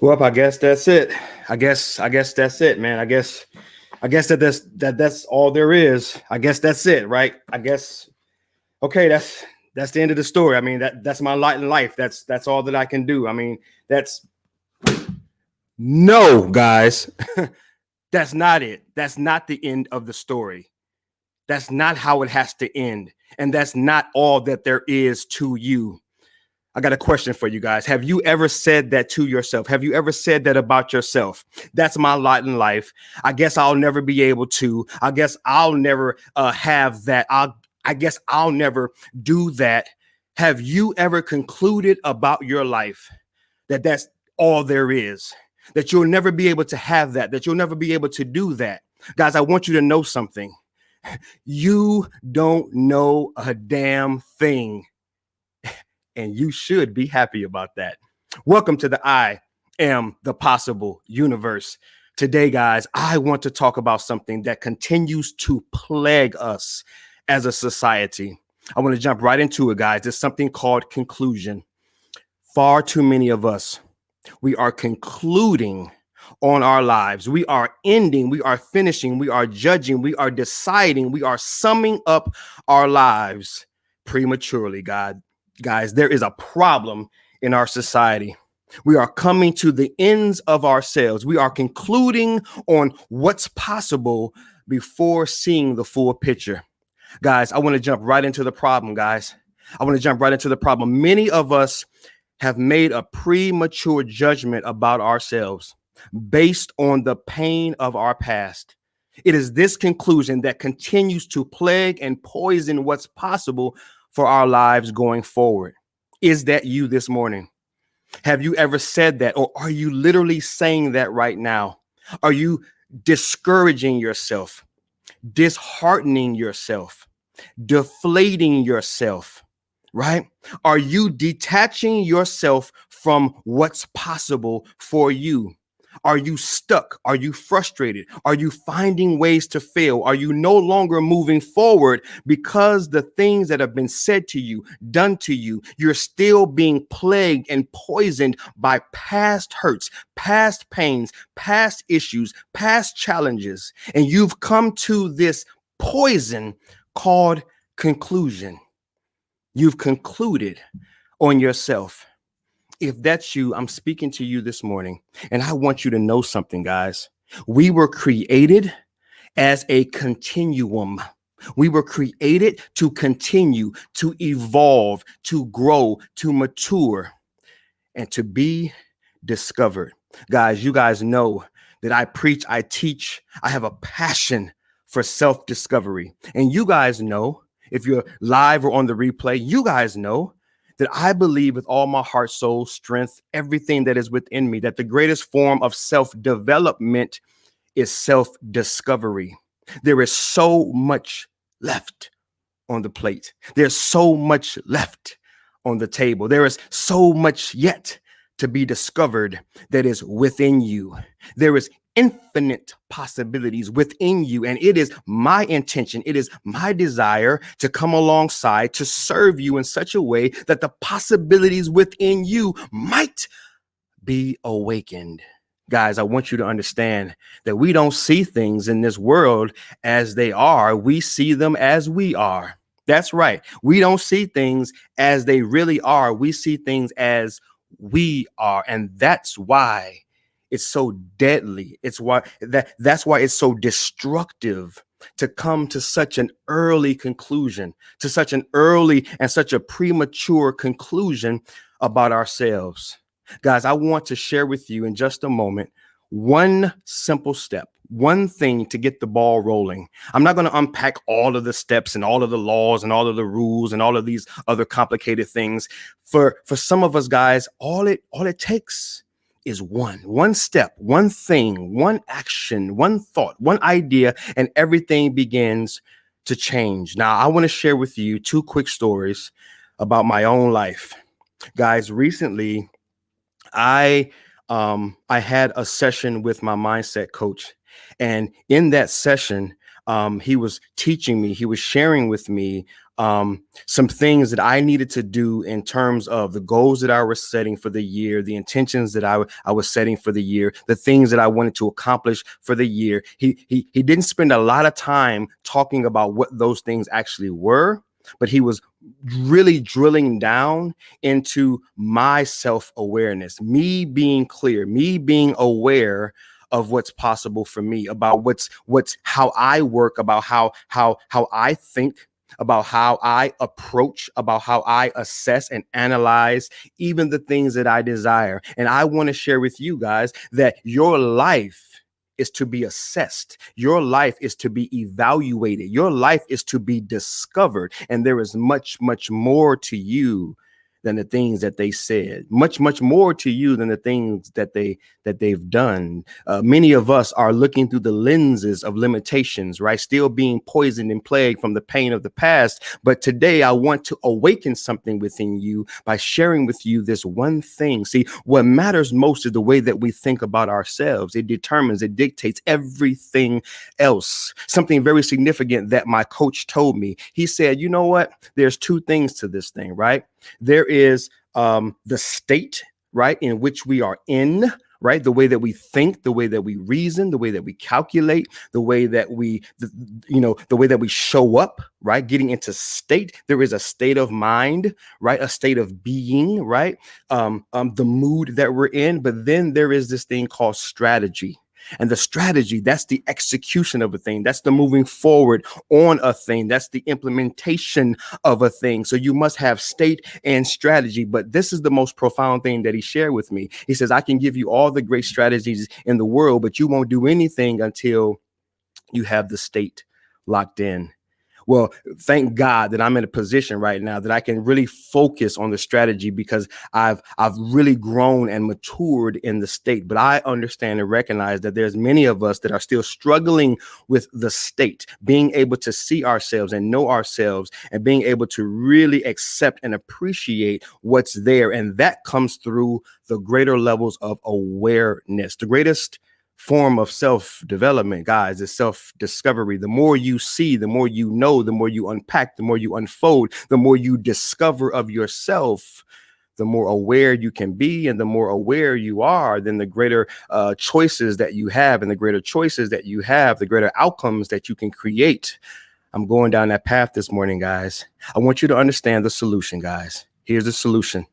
Well, I guess that's it. I guess that's it, man. I guess that's all there is. I guess that's it, right? I guess okay, that's the end of the story. I mean, that's my lot in life. That's all that I can do. I mean, that's no, guys. That's not it. That's not the end of the story. That's not how it has to end. And that's not all that there is to you. I got a question for you guys. Have you ever said that to yourself? Have you ever said that about yourself? That's my lot in life. I guess I'll never be able to. I guess I'll never have that. I guess I'll never do that. Have you ever concluded about your life that that's all there is? That you'll never be able to have that, that you'll never be able to do that? Guys, I want you to know something. You don't know a damn thing. And you should be happy about that. Welcome to the I Am the Possible universe. Today, guys, I want to talk about something that continues to plague us as a society. I want to jump right into it, guys. There's something called conclusion. Far too many of us, we are concluding on our lives. We are ending, we are finishing, we are judging, we are deciding, we are summing up our lives prematurely, Guys, there is a problem in our society. We are coming to the ends of ourselves. We are concluding on what's possible before seeing the full picture. Guys, I want to jump right into the problem, guys. I want to jump right into the problem. Many of us have made a premature judgment about ourselves based on the pain of our past. It is this conclusion that continues to plague and poison what's possible for our lives going forward. Is that you this morning? Have you ever said that? Or are you literally saying that right now? Are you discouraging yourself, disheartening yourself, deflating yourself, right? Are you detaching yourself from what's possible for you? Are you stuck? Are you frustrated? Are you finding ways to fail? Are you no longer moving forward because the things that have been said to you, done to you, you're still being plagued and poisoned by past hurts, past pains, past issues, past challenges, and you've come to this poison called conclusion. You've concluded on yourself. If that's you, I'm speaking to you this morning, and I want you to know something, guys. We were created as a continuum. We were created to continue, to evolve, to grow, to mature, and to be discovered. Guys, you guys know that I preach, I teach, I have a passion for self-discovery. And you guys know, if you're live or on the replay, you guys know that I believe with all my heart, soul, strength, everything that is within me, that the greatest form of self-development is self-discovery. There is so much left on the plate. There's so much left on the table. There is so much yet to be discovered that is within you. There is infinite possibilities within you. And it is my intention, it is my desire to come alongside to serve you in such a way that the possibilities within you might be awakened. Guys, I want you to understand that we don't see things in this world as they are. We see them as we are. That's right. We don't see things as they really are. We see things as we are. And that's why it's so deadly. That's why it's so destructive to come to such an early conclusion, to such an early and such a premature conclusion about ourselves. Guys, I want to share with you in just a moment one simple step, one thing to get the ball rolling. I'm not going to unpack all of the steps and all of the laws and all of the rules and all of these other complicated things. For some of us, guys, all it takes is one step, one thing, one action, one thought, one idea, and everything begins to change. Now, I want to share with you two quick stories about my own life. Guys, recently, I had a session with my mindset coach. And in that session, he was teaching me, he was sharing with me some things that I needed to do in terms of the goals that I was setting for the year, the intentions that I was setting for the year, the things that I wanted to accomplish for the year. He didn't spend a lot of time talking about what those things actually were, but he was really drilling down into my self-awareness, me being clear, me being aware of what's possible for me, about what's how I work, about how I think, about how I approach, about how I assess and analyze even the things that I desire. And I want to share with you guys that your life is to be assessed. Your life is to be evaluated. Your life is to be discovered. And there is much, much more to you than the things that they said, much, much more to you than the things that they've done. Many of us are looking through the lenses of limitations, right? Still being poisoned and plagued from the pain of the past. But today I want to awaken something within you by sharing with you this one thing. See, what matters most is the way that we think about ourselves. It determines, it dictates everything else. Something very significant that my coach told me. He said, you know what? There's two things to this thing, right? There is the state, right, in which we are in, right? The way that we think, the way that we reason, the way that we calculate, the way that the way that we show up, right? Getting into state. There is a state of mind, right? A state of being, right? The mood that we're in. But then there is this thing called strategy. And the strategy, that's the execution of a thing. That's the moving forward on a thing. That's the implementation of a thing. So you must have state and strategy. But this is the most profound thing that he shared with me. He says, I can give you all the great strategies in the world, but you won't do anything until you have the state locked in. Well, thank God that I'm in a position right now that I can really focus on the strategy, because I've really grown and matured in the state. But I understand and recognize that there's many of us that are still struggling with the state, being able to see ourselves and know ourselves and being able to really accept and appreciate what's there. And that comes through the greater levels of awareness. The greatest form of self-development, guys, is self-discovery. The more you see, the more you know, the more you unpack, the more you unfold, the more you discover of yourself, the more aware you can be. And the more aware you are, then the greater choices that you have, and the greater choices that you have, the greater outcomes that you can create. I'm going down that path this morning, guys. I want you to understand the solution, guys. Here's the solution.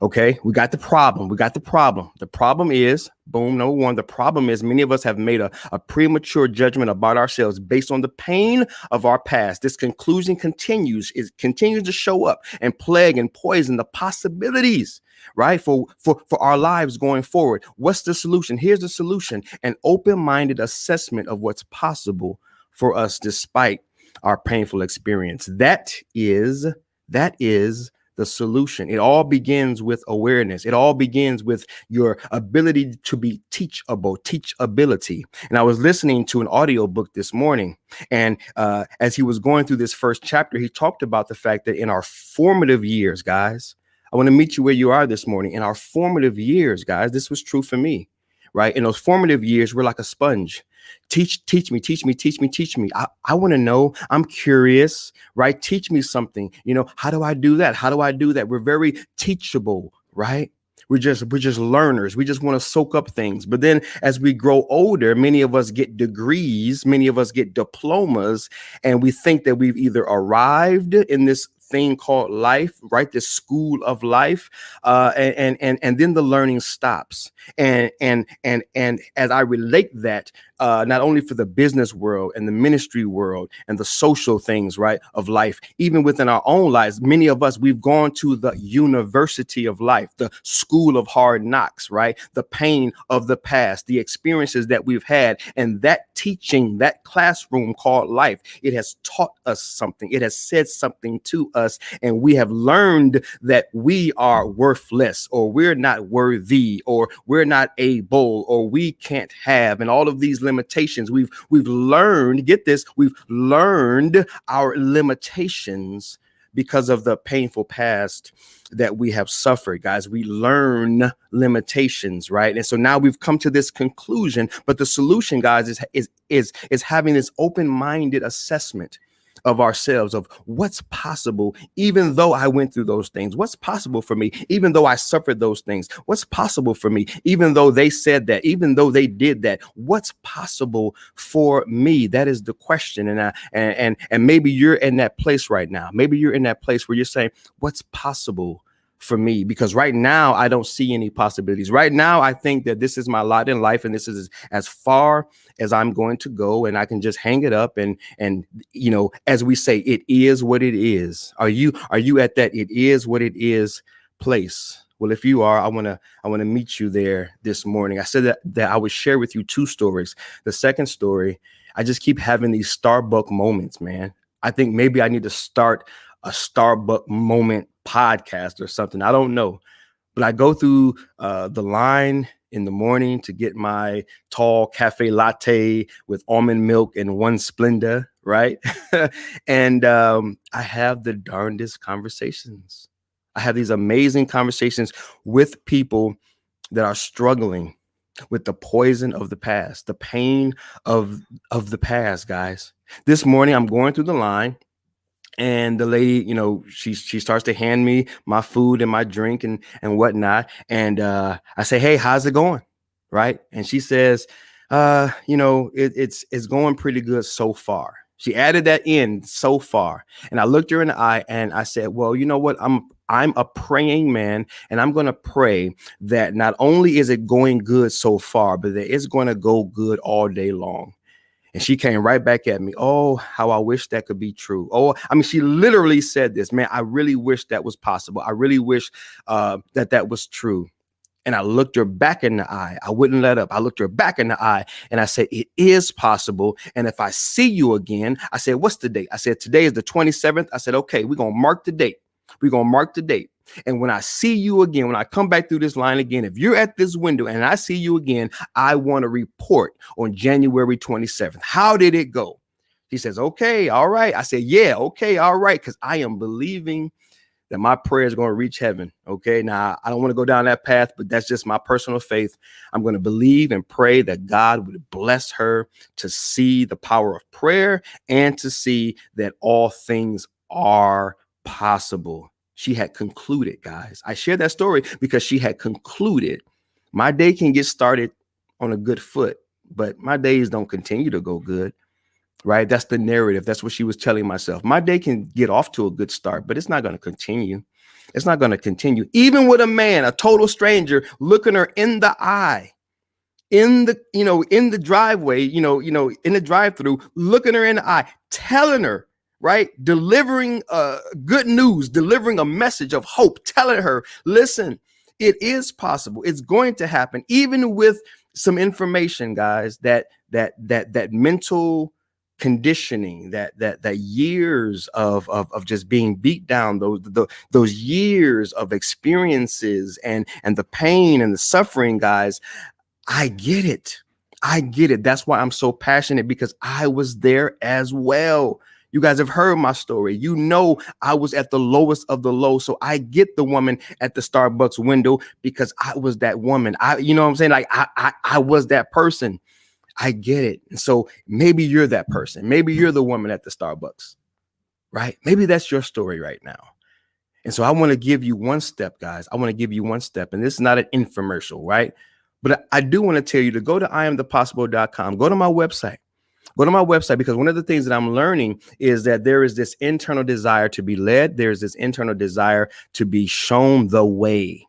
Okay, we got the problem. The problem is, boom, number one, the problem is many of us have made a premature judgment about ourselves based on the pain of our past. This conclusion continues to show up and plague and poison the possibilities, right, for our lives going forward. What's the solution? Here's the solution: an open-minded assessment of what's possible for us despite our painful experience. That is the solution. It all begins with awareness. It all begins with your ability to be teachability. And I was listening to an audiobook this morning, and as he was going through this first chapter, he talked about the fact that in our formative years, guys, I want to meet you where you are this morning. In our formative years, guys, this was true for me, right? In those formative years, we're like a sponge. Teach me. I want to know. I'm curious, right? Teach me something. How do I do that? We're very teachable, right? We're just learners. We just want to soak up things. But then as we grow older, many of us get degrees, many of us get diplomas, and we think that we've either arrived in this thing called life, right? This school of life, and then the learning stops. And as I relate that, not only for the business world and the ministry world and the social things, right, of life, even within our own lives, many of us, we've gone to the university of life, the school of hard knocks, right? The pain of the past, the experiences that we've had, and that teaching, that classroom called life, it has taught us something. It has said something to us, and we have learned that we are worthless, or we're not worthy, or we're not able, or we can't have, and all of these limitations. We've learned, get this, we've learned our limitations because of the painful past that we have suffered, guys. We learn limitations, right? And so now we've come to this conclusion, but the solution, guys, is having this open-minded assessment of ourselves, of what's possible, even though I went through those things. What's possible for me, even though I suffered those things? What's possible for me, even though they said that, even though they did that? What's possible for me? That is the question. And maybe you're in that place right now. Maybe you're in that place where you're saying, what's possible for me? Because right now I don't see any possibilities. Right now I think that this is my lot in life, and this is as far as I'm going to go, and I can just hang it up and as we say, it is what it is. Are you at that it is what it is place? Well, if you are, I want to meet you there this morning. I said that I would share with you two stories. The second story, I just keep having these Starbucks moments, man. I think maybe I need to start a Starbucks moment podcast or something. I don't know, but I go through the line in the morning to get my tall cafe latte with almond milk and one Splenda, right? And I have the darndest conversations. I have these amazing conversations with people that are struggling with the poison of the past, the pain of the past, guys. This morning, I'm going through the line, and the lady, she starts to hand me my food and my drink and whatnot. And I say, hey, how's it going? Right. And she says, it's going pretty good so far. She added that in, so far. And I looked her in the eye and I said, well, you know what? I'm a praying man, and I'm going to pray that not only is it going good so far, but that it's going to go good all day long. And she came right back at me. Oh, how I wish that could be true. Oh, I mean, she literally said this, man, I really wish that was possible. I really wish that was true. And I looked her back in the eye. I wouldn't let up. I looked her back in the eye and I said, it is possible. And if I see you again, I said, what's the date? I said, today is the 27th. I said, okay, we're going to mark the date. We're going to mark the date. And when I see you again, when I come back through this line again, if you're at this window and I see you again, I want to report on January 27th. How did it go? He says, okay, all right. I said, yeah, okay, all right. Because I am believing that my prayer is going to reach heaven. Okay. Now, I don't want to go down that path, but that's just my personal faith. I'm going to believe and pray that God would bless her to see the power of prayer and to see that all things are possible. She had concluded, guys. I share that story because she had concluded. My day can get started on a good foot, but my days don't continue to go good. Right? That's the narrative. That's what she was telling myself. My day can get off to a good start, but it's not going to continue. It's not going to continue. Even with a man, a total stranger, looking her in the eye, in the driveway, in the drive-through, looking her in the eye, telling her, right? Delivering good news, delivering a message of hope, telling her, listen, it is possible. It's going to happen, even with some information, guys, that mental conditioning, that years of just being beat down, those years of experiences and the pain and the suffering, guys. I get it. That's why I'm so passionate, because I was there as well. You guys have heard my story. I was at the lowest of the low. So I get the woman at the Starbucks window, because I was that woman. You know what I'm saying? Like I was that person. I get it. And so maybe you're that person. Maybe you're the woman at the Starbucks, right? Maybe that's your story right now. And so I want to give you one step, guys. I want to give you one step. And this is not an infomercial, right? But I do want to tell you to go to iAMthepossible.com. Go to my website. Go to my website, because one of the things that I'm learning is that there is this internal desire to be led. There's this internal desire to be shown the way.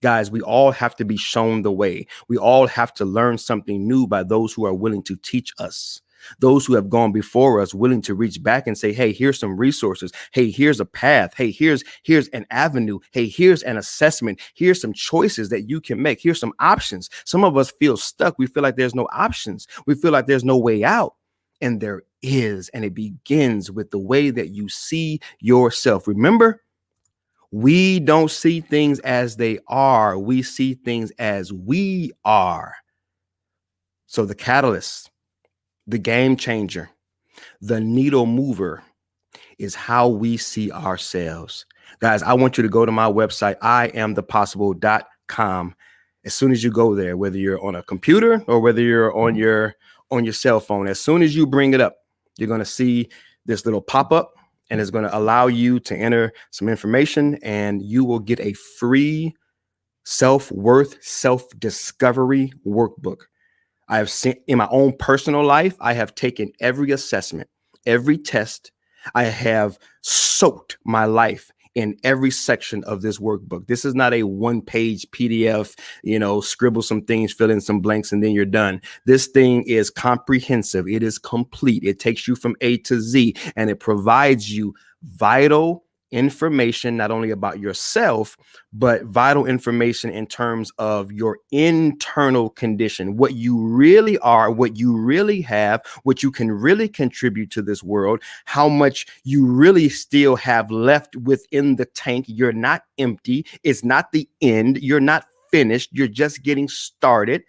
Guys, we all have to be shown the way. We all have to learn something new by those who are willing to teach us. Those who have gone before us, willing to reach back and say, hey, here's some resources. Hey, here's a path. Hey, here's an avenue. Hey, here's an assessment. Here's some choices that you can make. Here's some options. Some of us feel stuck. We feel like there's no options. We feel like there's no way out. And there is. And it begins with the way that you see yourself. Remember, we don't see things as they are. We see things as we are. So the catalyst, the game changer, the needle mover is how we see ourselves. Guys, I want you to go to my website, iamthepossible.com. As soon as you go there, whether you're on a computer or whether you're on your cell phone, as soon as you bring it up, you're going to see this little pop-up, and it's going to allow you to enter some information, and you will get a free self-worth, self-discovery workbook. I have seen in my own personal life, I have taken every assessment, every test. I have soaked my life in every section of this workbook. This is not a one-page PDF, scribble some things, fill in some blanks, and then you're done. This thing is comprehensive. It is complete. It takes you from A to Z, and it provides you vital information, not only about yourself, but vital information in terms of your internal condition, what you really are, what you really have, what you can really contribute to this world, how much you really still have left within the tank. You're not empty. It's not the end. You're not finished. You're just getting started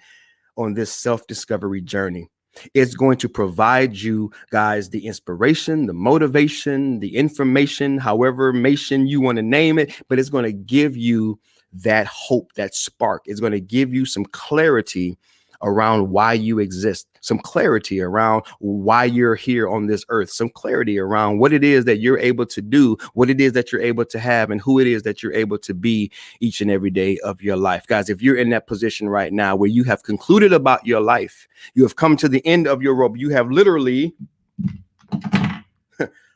on this self-discovery journey. It's going to provide you guys the inspiration, the motivation, the information, however you want to name it, but it's going to give you that hope, that spark. It's going to give you some clarity around why you exist, some clarity around why you're here on this earth, some clarity around what it is that you're able to do, what it is that you're able to have, and who it is that you're able to be each and every day of your life. Guys, if you're in that position right now where you have concluded about your life, you have come to the end of your rope, you have literally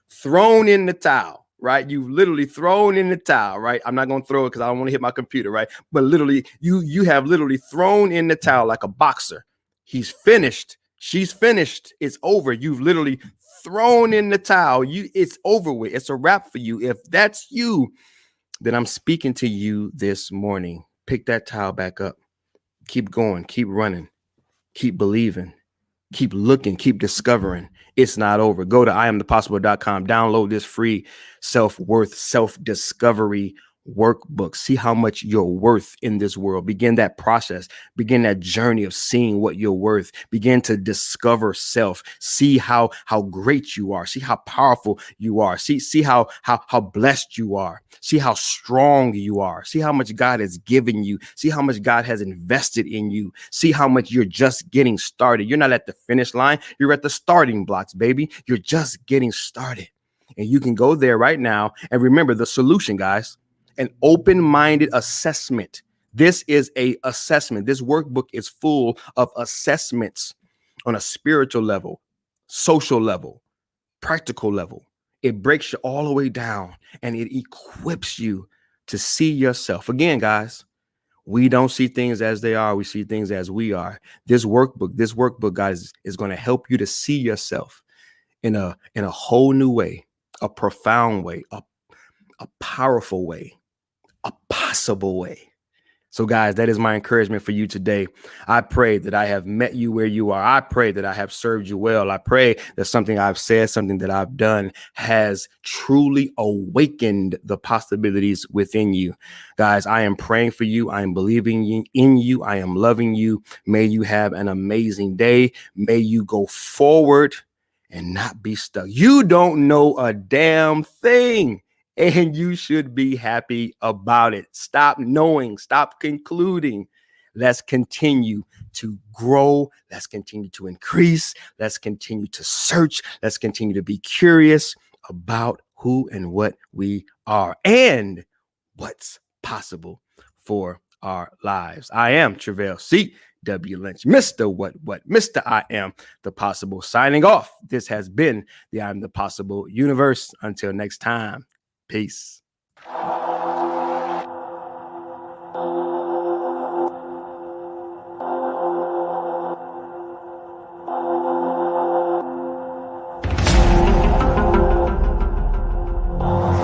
thrown in the towel. Right? You've literally thrown in the towel, right? I'm not going to throw it because I don't want to hit my computer, right? But literally, you have literally thrown in the towel like a boxer. He's finished. She's finished. It's over. You've literally thrown in the towel. It's over with. It's a wrap for you. If that's you, then I'm speaking to you this morning. Pick that towel back up. Keep going. Keep running. Keep believing. Keep looking, keep discovering. It's not over. Go to iamthepossible.com, download this free self-worth, self-discovery workbook. See how much you're worth in this world. Begin that process. Begin that journey of seeing what you're worth. Begin to discover self. See how great you are. See how powerful you are. See how blessed you are. See how strong you are. See how much God has given you. See how much God has invested in you. See how much you're just getting started. You're not at the finish line. You're at the starting blocks, baby. You're just getting started. And you can go there right now. And remember the solution, guys. An open-minded assessment. This is a assessment. This workbook is full of assessments on a spiritual level, social level, practical level. It breaks you all the way down and it equips you to see yourself. Again, guys, we don't see things as they are. We see things as we are. This workbook, guys, is going to help you to see yourself in a whole new way, a profound way, a powerful way, a possible way. So guys, that is my encouragement for you today. I pray that I have met you where you are. I pray that I have served you well. I pray that something I've said, something that I've done has truly awakened the possibilities within you. Guys, I am praying for you. I am believing in you. I am loving you. May you have an amazing day. May you go forward and not be stuck. You don't know a damn thing. And you should be happy about it. Stop knowing, stop concluding. Let's continue to grow. Let's continue to increase. Let's continue to search. Let's continue to be curious about who and what we are and what's possible for our lives. I am Travell C.W. Lynch, Mr. What, Mr. I Am the Possible, signing off. This has been the I Am the Possible universe. Until next time. Peace.